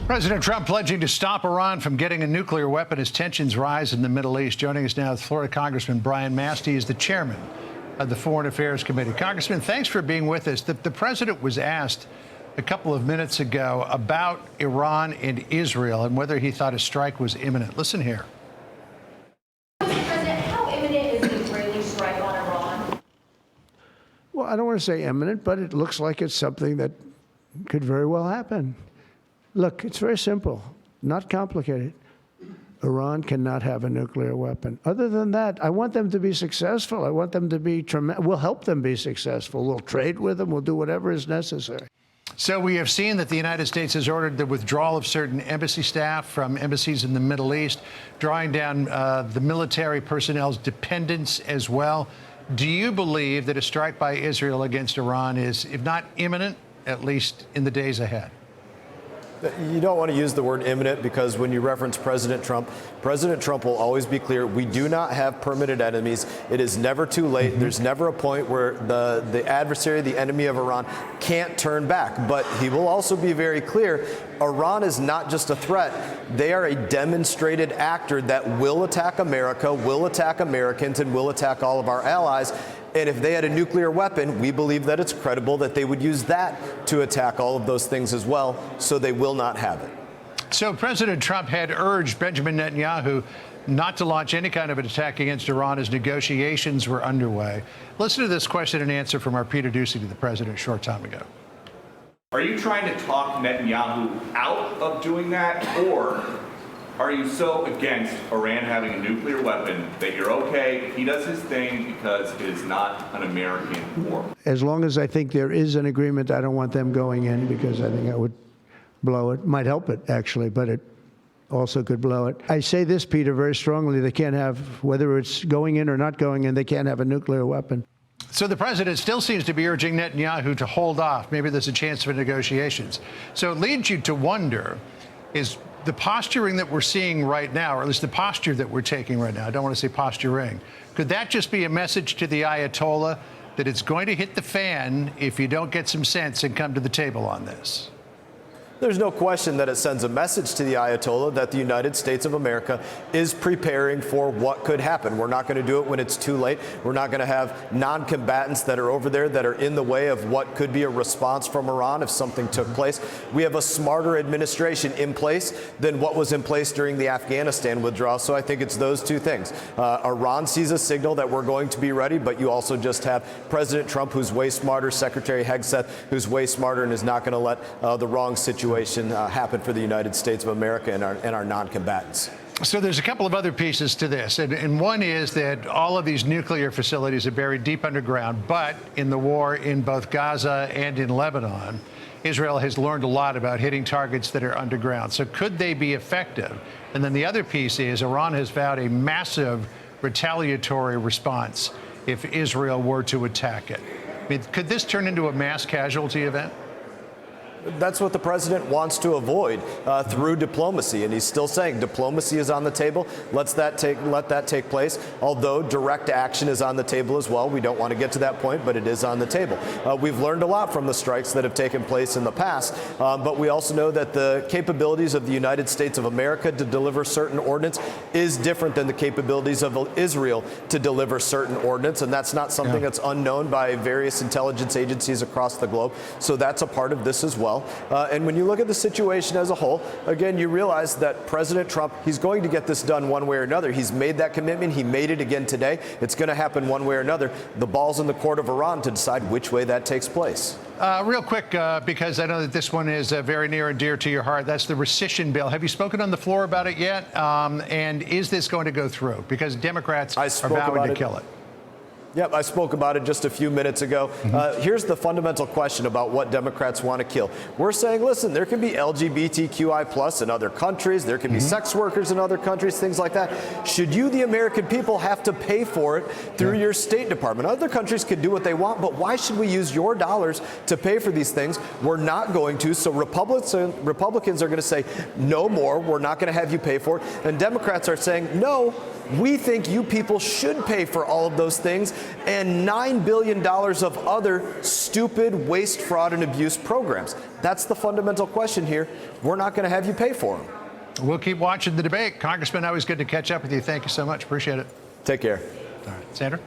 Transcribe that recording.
President Trump pledging to stop Iran from getting a nuclear weapon as tensions rise in the Middle East. Joining us now is Florida Congressman Brian Mast. He is the chairman of the Foreign Affairs Committee. Congressman, thanks for being with us. The president was asked a couple of minutes ago about Iran and Israel and whether he thought a strike was imminent. Listen here. Mr. President, how imminent is an Israeli strike on Iran? Well, I don't want to say imminent, but it looks like it's something that could very well happen. Look, it's very simple, not complicated. Iran cannot have a nuclear weapon. Other than that, I want them to be successful. I want them to be tremendous. We'll help them be successful. We'll trade with them. We'll do whatever is necessary. So we have seen that the United States has ordered the withdrawal of certain embassy staff from embassies in the Middle East, drawing down the military personnel's dependence as well. Do you believe that a strike by Israel against Iran is, if not imminent, at least in the days ahead? You don't want to use the word imminent because when you reference President Trump will always be clear. We do not have permanent enemies. It is never too late. There's never a point where the adversary, the enemy of Iran, can't turn back. But he will also be very clear. Iran is not just a threat. They are a demonstrated actor that will attack America, will attack Americans, and will attack all of our allies. And if they had a nuclear weapon, we believe that it's credible that they would use that to attack all of those things as well. So they will not have it. So President Trump had urged Benjamin Netanyahu not to launch any kind of an attack against Iran as negotiations were underway. Listen to this question and answer from our Peter Doocy to the president a short time ago. Are you trying to talk Netanyahu out of doing that, or are you so against Iran having a nuclear weapon that you're okay if he does his thing because it is not an American war? As long as I think there is an agreement, I don't want them going in because I think that would blow it. Might help it, actually, but it also could blow it. I say this, Peter, very strongly. They can't have, whether it's going in or not going in, they can't have a nuclear weapon. So the president still seems to be urging Netanyahu to hold off. Maybe there's a chance for negotiations. So it leads you to wonder, is the posturing that we're seeing right now, or at least the posture that we're taking right now, I don't want to say posturing, could that just be a message to the Ayatollah that it's going to hit the fan if you don't get some sense and come to the table on this? There's no question that it sends a message to the Ayatollah that the United States of America is preparing for what could happen. We're not going to do it when it's too late. We're not going to have non-combatants that are over there that are in the way of what could be a response from Iran if something took place. We have a smarter administration in place than what was in place during the Afghanistan withdrawal. So I think it's those two things. Iran sees a signal that we're going to be ready, but you also just have President Trump, who's way smarter, Secretary Hegseth, who's way smarter and is not going to let the wrong situation happen for the United States of America and our non-combatants. So there's a couple of other pieces to this, and one is that all of these nuclear facilities are buried deep underground, but in the war in both Gaza and in Lebanon, Israel has learned a lot about hitting targets that are underground. So could they be effective? And then the other piece is Iran has vowed a massive retaliatory response if Israel were to attack it. I mean, could this turn into a mass casualty event? That's what the president wants to avoid through diplomacy, and he's still saying diplomacy is on the table. Let that take place. Although direct action is on the table as well. We don't want to get to that point, but it is on the table. We've learned a lot from the strikes that have taken place in the past, but we also know that the capabilities of the United States of America to deliver certain ordnance is different than the capabilities of Israel to deliver certain ordnance, and that's not something that's unknown by various intelligence agencies across the globe. So that's a part of this as well. And when you look at the situation as a whole, again, you realize that President Trump, he's going to get this done one way or another. He's made that commitment. He made it again today. It's going to happen one way or another. The ball's in the court of Iran to decide which way that takes place. Real quick, because I know that this one is very near and dear to your heart. That's the rescission bill. Have you spoken on the floor about it yet? And is this going to go through? Because Democrats are vowing to kill it. Yep, I spoke about it just a few minutes ago. Here's the fundamental question about what Democrats want to kill. We're saying, listen, there can be LGBTQI plus in other countries. There can be sex workers in other countries, things like that. Should you, the American people, have to pay for it through your State Department? Other countries can do what they want, but why should we use your dollars to pay for these things? We're not going to. So Republicans are going to say, no more. We're not going to have you pay for it. And Democrats are saying, no, we think you people should pay for all of those things and $9 billion of other stupid waste, fraud, and abuse programs. That's the fundamental question here. We're not going to have you pay for them. We'll keep watching the debate. Congressman, always good to catch up with you. Thank you so much. Appreciate it. Take care. All right. Sandra?